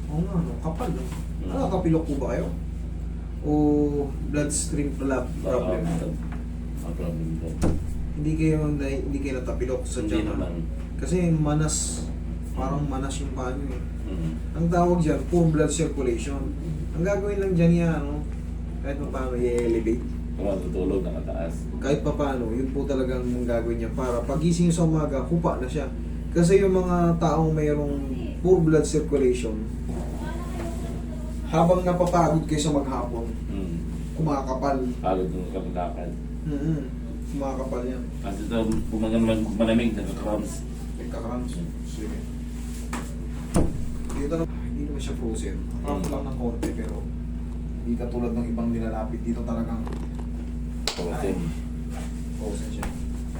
Oo nga, no? Kapal, no? Nakakapilok po ba kayo? O bloodstream problem? Problem din. Hindi kayo natapilok sa Hindi tiyan? naman. Kasi manas, parang manas yung paa nyo eh. Mm. Ang tawag dyan, poor blood circulation. Ang gagawin lang dyan yan, no? Kahit pa paano i-elevate. Kung matutulog, nakataas. Kahit pa paano, yun po talagang ang gagawin niya para pagising sa umaga, hupa na siya. Kasi yung mga taong mayroong poor blood circulation, habang napapagod kayo sa maghapon, kumakapal. Pagod yung kapagkakad. Kumakapal yan. Kasi ito, malamig, nagka-cramps. Nagkakrams. Sige. Dito na, hindi naman siya frozen. Cramp lang ng konti pero hindi katulad ng ibang nilalapit. Dito talagang Frozen. frozen siya.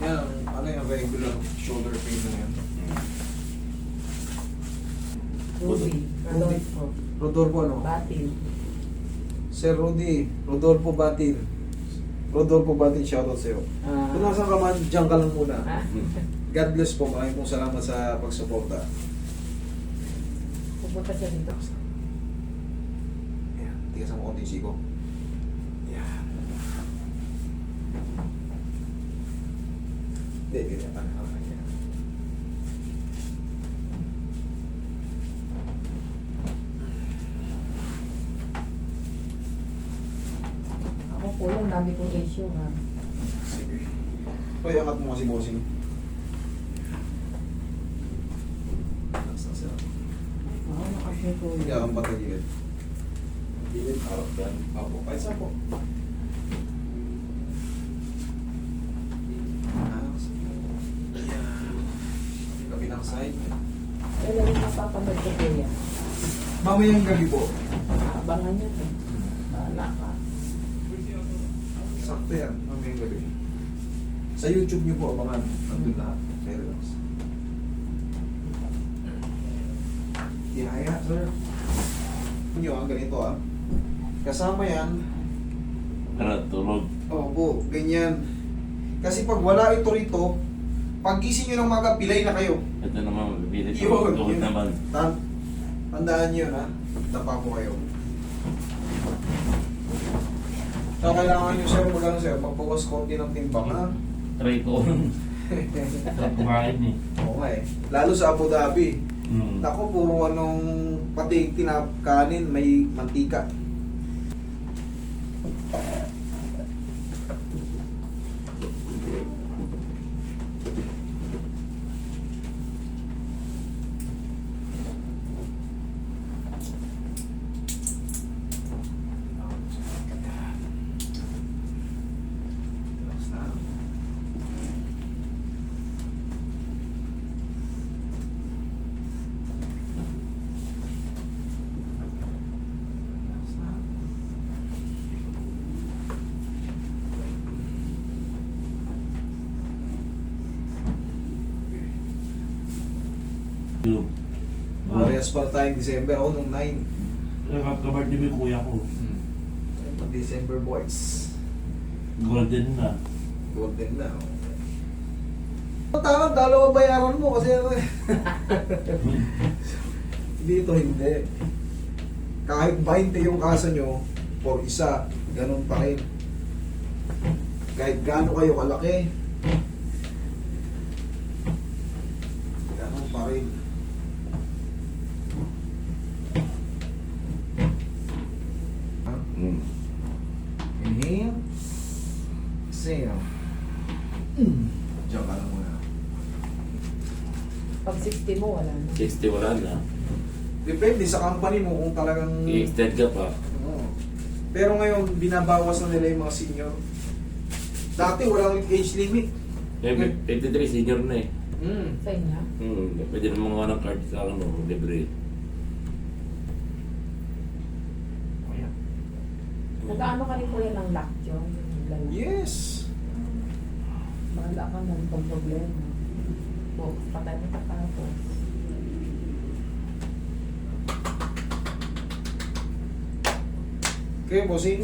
Yan, ano yung regular shoulder pain na yan. Ruby, Rodolfo, Rodolfo ano? Batil. Sir Rudy, Rodolfo Batin. Rodolfo Batin, shoutout sa'yo. Kung nasaan ka man, dyan ka lang muna. God bless po. Maraming pong salamat sa pagsuporta. Pupunta siya dito. Ayan, tigas ang konti siko. Ayan. Hindi, ganyan pa na. Ako po yung dami kong issue ha. Sige. Hoy, angat mo kasi bossing. Oo, nakasya ko Hindi yun. akong patagilid. Gilid, harap yan. Opo, kahit saan po. Ayan. Kabilang side. Kailan yung mapapanood ko po yan? Mamayang gabi po. Abangan niyo to. Bahala ka. Sakto yan, mamayang gabi. Sa YouTube niyo po, abangan. Nandun lahat. Very relax. Ihaya, sir. Nyo, ganito ah. Kasama yan. Ano, tulog. Opo, ganyan. Kasi pag wala ito rito, pag gising nyo ng maga, pilay na kayo. Ito naman, mabibilit. Yun, Tuhod yun. naman. Tandaan nyo na, tapa po kayo. So, kailangan nyo sir, magano sir, magbawas konti ng timbang ha. Try ko. Sarap kumain eh. Oo nga eh. Lalo sa Abu Dhabi. Mm. Ako, puro anong pati kanin, may mantika. Relax na. Relax na. Yung Parehas pala tayong December. Ako nung 9. kabardi mo yung kuya ko. December boys. Golden na. Golden na. Tama, dalawa bayaran mo kasi ano eh. Dito hindi. Kahit 20 yung kasa nyo, for isa, ganun pa rin. Kahit gaano kayo kalaki, ganun pa rin. Mm. Inhale. Exhale. Diyan ka lang muna. Pag 60 mo, wala na. 60 wala na. Depende sa company mo kung talagang... I-extend ka pa. Oo. Pero ngayon, binabawas na nila yung mga senior. Dati walang age limit. Eh, 53 senior na eh. Sa inyo? Pwede na mga ng card sa ano, libre. Ayan. Nag-ano ka rin po yan ng lockjaw? Yes! Bahala ka na itong problema. Po, patay mo tapos. Okay, bossing.